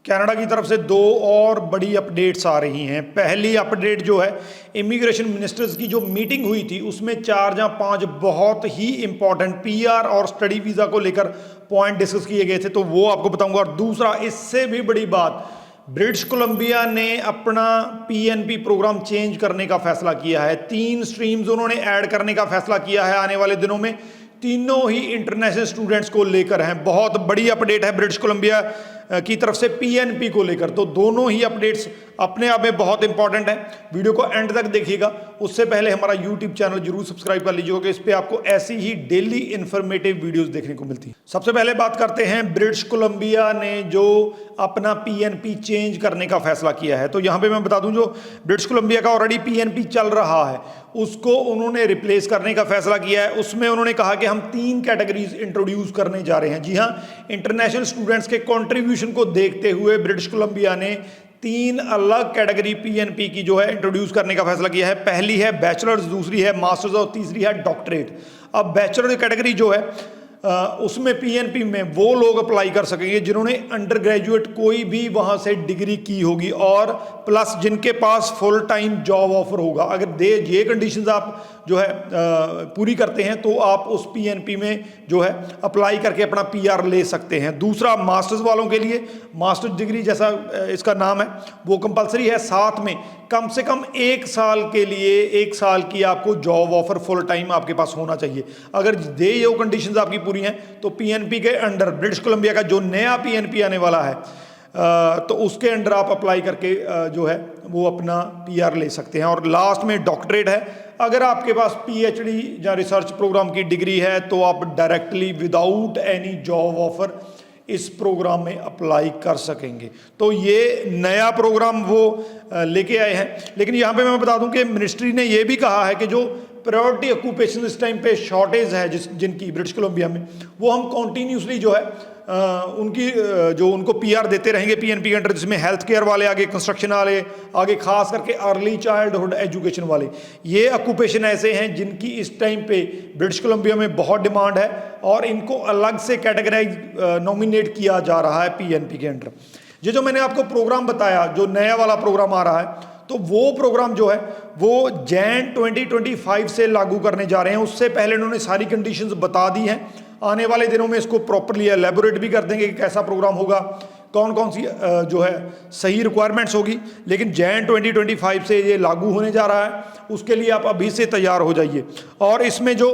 Canada की तरफ से दो और बड़ी अपडेट्स आ रही हैं। पहली अपडेट जो है, इमिग्रेशन मिनिस्टर्स की जो मीटिंग हुई थी उसमें 4 या 5 बहुत ही इंपॉर्टेंट पीआर और स्टडी वीज़ा को लेकर पॉइंट डिस्कस किए गए थे, तो वो आपको बताऊंगा। और दूसरा, इससे भी बड़ी बात, ब्रिटिश कोलंबिया ने अपना पीएनपी प्रोग्राम चेंज करने का फैसला किया है। 3 स्ट्रीम्स उन्होंने ऐड करने का फैसला किया है आने वाले दिनों में, तीनों ही इंटरनेशनल स्टूडेंट्स को लेकर हैं। बहुत बड़ी अपडेट है ब्रिटिश कोलंबिया की तरफ से पीएनपी को लेकर, तो दोनों ही अपडेट्स अपने आप में बहुत इंपॉर्टेंट है। वीडियो को एंड तक देखिएगा। उससे पहले हमारा यूट्यूब चैनल जरूर सब्सक्राइब कर लीजिएगा कि इस पे आपको ऐसी ही डेली इंफॉर्मेटिव वीडियोस देखने को मिलती है। सबसे पहले बात करते हैं ब्रिटिश कोलंबिया ने जो अपना पीएनपी चेंज करने का फैसला किया है। तो यहाँ पे मैं बता दूं, जो ब्रिटिश कोलंबिया का ऑलरेडी पीएनपी चल रहा है उसको उन्होंने रिप्लेस करने का फैसला किया है। उसमें उन्होंने कहा कि हम 3 कैटेगरीज इंट्रोड्यूस करने जा रहे हैं। जी हाँ, इंटरनेशनल स्टूडेंट्स के कंट्रीब्यूशन को देखते हुए ब्रिटिश कोलंबिया ने 3 अलग कैटेगरी पीएनपी की जो है इंट्रोड्यूस करने का फैसला किया है। पहली है बैचलर्स, दूसरी है मास्टर्स और तीसरी है डॉक्टरेट। अब बैचलर कैटेगरी जो है उसमें पीएनपी में वो लोग अप्लाई कर सकेंगे जिन्होंने अंडर ग्रेजुएट कोई भी वहां से डिग्री की होगी और प्लस जिनके पास फुल टाइम जॉब ऑफर होगा। अगर ये कंडीशंस आप जो है पूरी करते हैं तो आप उस पीएनपी में जो है अप्लाई करके अपना पीआर ले सकते हैं। दूसरा, मास्टर्स वालों के लिए मास्टर्स डिग्री जैसा इसका नाम है वो कंपलसरी है। साथ में कम से कम 1 साल के लिए 1 साल की आपको जॉब ऑफर फुल टाइम आपके पास होना चाहिए। अगर ये कंडीशंस आपकी पूरी हैं तो पीएनपी के अंडर ब्रिटिश कोलंबिया का जो नया पीएनपी आने वाला है तो उसके अंडर आप अप्लाई करके जो है वो अपना पीआर ले सकते हैं। और लास्ट में डॉक्टरेट है। अगर आपके पास पीएचडी या रिसर्च प्रोग्राम की डिग्री है तो आप directly without any job offer इस प्रोग्राम में अप्लाई कर सकेंगे। तो ये नया प्रोग्राम वो लेके आए हैं। लेकिन यहाँ पे मैं बता दूं कि मिनिस्ट्री ने ये भी कहा है कि जो प्रायोरिटी ऑक्यूपेशन इस टाइम पे शॉर्टेज है जिनकी ब्रिटिश कोलंबिया में, वो हम कॉन्टीन्यूसली जो है उनकी जो उनको पीआर देते रहेंगे पीएनपी के अंडर, जिसमें हेल्थ केयर वाले आगे, कंस्ट्रक्शन वाले आगे, खास करके अर्ली चाइल्डहुड एजुकेशन वाले। ये ऑक्यूपेशन ऐसे हैं जिनकी इस टाइम पे ब्रिटिश कोलंबिया में बहुत डिमांड है और इनको अलग से कैटेगराइज नॉमिनेट किया जा रहा है पीएनपी के अंडर। ये जो मैंने आपको प्रोग्राम बताया, जो नया वाला प्रोग्राम आ रहा है, तो वो प्रोग्राम जो है वो जैन 2025 से लागू करने जा रहे हैं। उससे पहले उन्होंने सारी कंडीशंस बता दी हैं। आने वाले दिनों में इसको प्रॉपर्ली एलैबोरेट भी कर देंगे कि कैसा प्रोग्राम होगा, कौन कौन सी जो है सही रिक्वायरमेंट्स होगी। लेकिन जैन 2025 से ये लागू होने जा रहा है, उसके लिए आप अभी से तैयार हो जाइए। और इसमें जो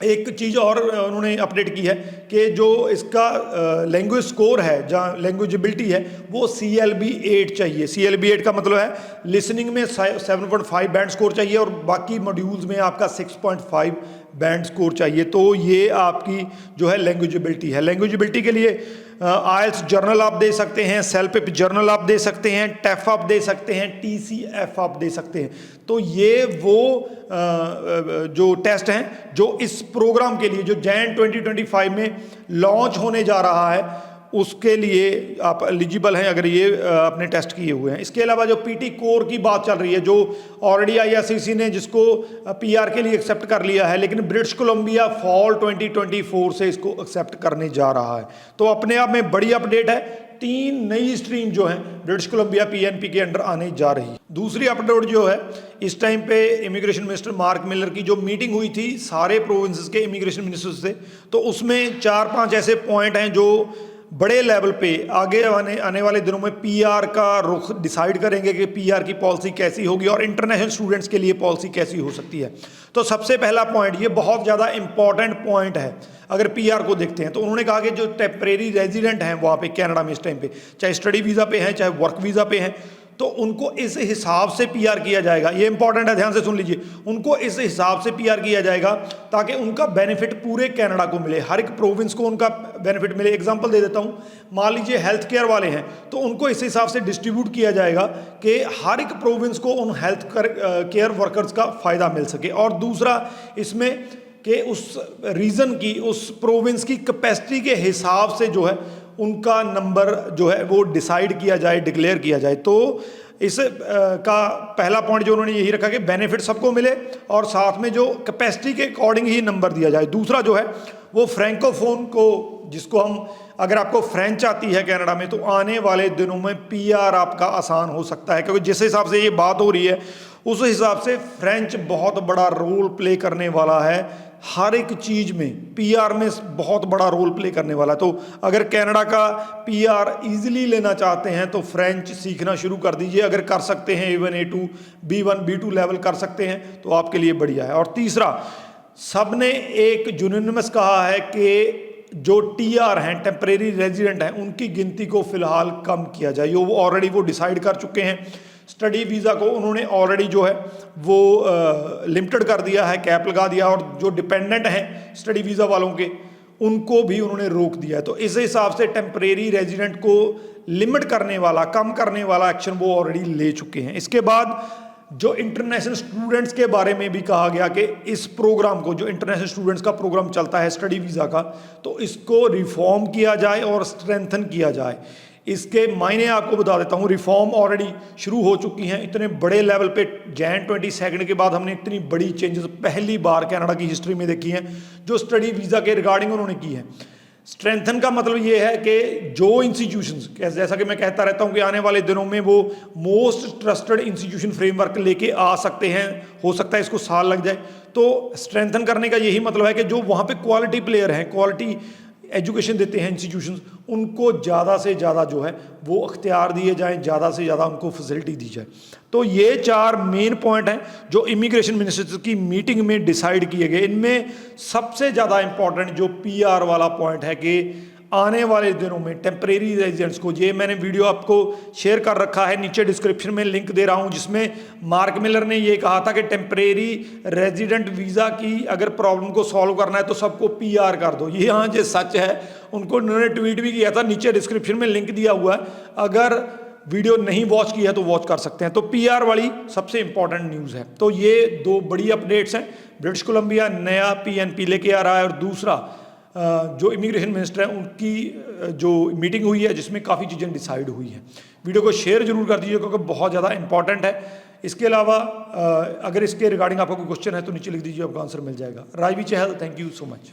एक चीज़ और उन्होंने अपडेट की है कि जो इसका लैंग्वेज स्कोर है, जहाँ लैंग्वेजेबिलिटी है, वो CLB 8 चाहिए। CLB 8 का मतलब है लिसनिंग में 7.5 बैंड स्कोर चाहिए और बाकी मॉड्यूल्स में आपका 6.5 बैंड स्कोर चाहिए। तो ये आपकी जो है लैंग्वेजेबिलिटी है। लैंग्वेजेबिलिटी के लिए आइल्स जर्नल आप दे सकते हैं, सेल्फ जर्नल आप दे सकते हैं, टेफ आप दे सकते हैं, TCF आप दे सकते हैं। तो ये वो जो टेस्ट हैं जो इस प्रोग्राम के लिए जो जैन 2025 में लॉन्च होने जा रहा है उसके लिए आप एलिजिबल हैं अगर ये अपने टेस्ट किए हुए हैं। इसके अलावा जो पीटी कोर की बात चल रही है, जो ऑलरेडी IRCC ने जिसको पीआर के लिए एक्सेप्ट कर लिया है, लेकिन ब्रिटिश कोलंबिया फॉल 2024 से इसको एक्सेप्ट करने जा रहा है। तो अपने आप में बड़ी अपडेट है। 3 नई स्ट्रीम जो है ब्रिटिश कोलंबिया पीएनपी के अंडर आने जा रही है। दूसरी अपडेट जो है, इस टाइम पे इमिग्रेशन मिनिस्टर मार्क मिलर की जो मीटिंग हुई थी सारे प्रोविंसेस के इमिग्रेशन मिनिस्टर्स से, तो उसमें 4-5 ऐसे पॉइंट हैं जो बड़े लेवल पे आगे आने वाले दिनों में पीआर का रुख डिसाइड करेंगे कि पीआर की पॉलिसी कैसी होगी और इंटरनेशनल स्टूडेंट्स के लिए पॉलिसी कैसी हो सकती है। तो सबसे पहला पॉइंट, ये बहुत ज़्यादा इंपॉर्टेंट पॉइंट है अगर पीआर को देखते हैं, तो उन्होंने कहा कि जो टेम्परेरी रेजिडेंट हैं वहाँ पे कनाडा में इस टाइम पे, चाहे स्टडी वीज़ा पे हैं चाहे वर्क वीज़ा पे हैं, तो उनको इस हिसाब से पीआर किया जाएगा। ये इंपॉर्टेंट है, ध्यान से सुन लीजिए। उनको इस हिसाब से पीआर किया जाएगा ताकि उनका बेनिफिट पूरे कनाडा को मिले, हर एक प्रोविंस को उनका बेनिफिट मिले। एग्जांपल दे देता हूँ, मान लीजिए हेल्थ केयर वाले हैं तो उनको इस हिसाब से डिस्ट्रीब्यूट किया जाएगा कि हर एक प्रोविंस को उन हेल्थ केयर वर्कर्स का फ़ायदा मिल सके। और दूसरा इसमें कि उस रीजन की, उस प्रोविंस की कैपेसिटी के हिसाब से जो है उनका नंबर जो है वो डिसाइड किया जाए, डिक्लेयर किया जाए। तो इस का पहला पॉइंट जो उन्होंने यही रखा कि बेनिफिट सबको मिले और साथ में जो कैपेसिटी के अकॉर्डिंग ही नंबर दिया जाए। दूसरा जो है वो फ्रैंकोफोन को, जिसको हम, अगर आपको फ्रेंच आती है कनाडा में, तो आने वाले दिनों में पीआर आपका आसान हो सकता है, क्योंकि जिस हिसाब से ये बात हो रही है उस हिसाब से फ्रेंच बहुत बड़ा रोल प्ले करने वाला है हर एक चीज़ में, पीआर में बहुत बड़ा रोल प्ले करने वाला है। तो अगर कनाडा का पीआर इजीली लेना चाहते हैं तो फ्रेंच सीखना शुरू कर दीजिए। अगर कर सकते हैं A1 A2 B1 B2 level कर सकते हैं तो आपके लिए बढ़िया है। और तीसरा, सबने एक यूनानिमस कहा है कि जो टीआर हैं, टेम्परेरी रेजिडेंट हैं, उनकी गिनती को फिलहाल कम किया जाए। वो ऑलरेडी वो डिसाइड कर चुके हैं। स्टडी वीज़ा को उन्होंने ऑलरेडी जो है वो लिमिटेड कर दिया है, कैप लगा दिया, और जो डिपेंडेंट हैं स्टडी वीज़ा वालों के उनको भी उन्होंने रोक दिया है। तो इस हिसाब से टेम्परेरी रेजिडेंट को लिमिट करने वाला, कम करने वाला एक्शन वो ऑलरेडी ले चुके हैं। इसके बाद जो इंटरनेशनल स्टूडेंट्स के बारे में भी कहा गया कि इस प्रोग्राम को, जो इंटरनेशनल स्टूडेंट्स का प्रोग्राम चलता है स्टडी वीज़ा का, तो इसको रिफॉर्म किया जाए और स्ट्रेंथन किया जाए। इसके मायने आपको बता देता हूँ। रिफॉर्म ऑलरेडी शुरू हो चुकी हैं इतने बड़े लेवल पे। Jan 22 के बाद हमने इतनी बड़ी चेंजेस पहली बार कनाडा की हिस्ट्री में देखी हैं जो स्टडी वीज़ा के रिगार्डिंग उन्होंने की है। स्ट्रेंथन का मतलब ये है कि जो इंस्टीट्यूशंस, जैसा कि मैं कहता रहता हूँ कि आने वाले दिनों में वो मोस्ट ट्रस्टेड इंस्टीट्यूशन फ्रेमवर्क लेके आ सकते हैं, हो सकता है इसको साल लग जाए। तो स्ट्रेंथन करने का यही मतलब है कि जो वहाँ पे क्वालिटी प्लेयर हैं, क्वालिटी एजुकेशन देते हैं इंस्टीट्यूशंस, उनको ज़्यादा से ज़्यादा जो है वो अख्तियार दिए जाएं, ज़्यादा से ज़्यादा उनको फैसिलिटी दी जाए। तो ये 4 मेन पॉइंट हैं जो इमिग्रेशन मिनिस्टर्स की मीटिंग में डिसाइड किए गए। इनमें सबसे ज़्यादा इंपॉर्टेंट जो पीआर वाला पॉइंट है कि आने वाले दिनों में टेम्परेरी रेजिडेंट्स को, ये मैंने वीडियो आपको शेयर कर रखा है, नीचे डिस्क्रिप्शन में लिंक दे रहा हूँ, जिसमें मार्क मिलर ने ये कहा था कि टेम्परेरी रेजिडेंट वीज़ा की अगर प्रॉब्लम को सॉल्व करना है तो सबको पीआर कर दो। ये हाँ जो सच है, उनको उन्होंने ट्वीट भी किया था, नीचे डिस्क्रिप्शन में लिंक दिया हुआ है, अगर वीडियो नहीं वॉच की है तो वॉच कर सकते हैं। तो पीआर वाली सबसे इंपॉर्टेंट न्यूज़ है। तो ये 2 बड़ी अपडेट्स हैं। ब्रिटिश कोलंबिया नया पीएनपी लेके आ रहा है, और दूसरा जो इमिग्रेशन मिनिस्टर हैं उनकी जो मीटिंग हुई है जिसमें काफ़ी चीज़ें डिसाइड हुई हैं। वीडियो को शेयर जरूर कर दीजिए क्योंकि बहुत ज़्यादा इंपॉर्टेंट है। इसके अलावा अगर इसके रिगार्डिंग आपका कोई क्वेश्चन है तो नीचे लिख दीजिए, आपको आंसर मिल जाएगा। राजवी चहल, थैंक यू सो मच।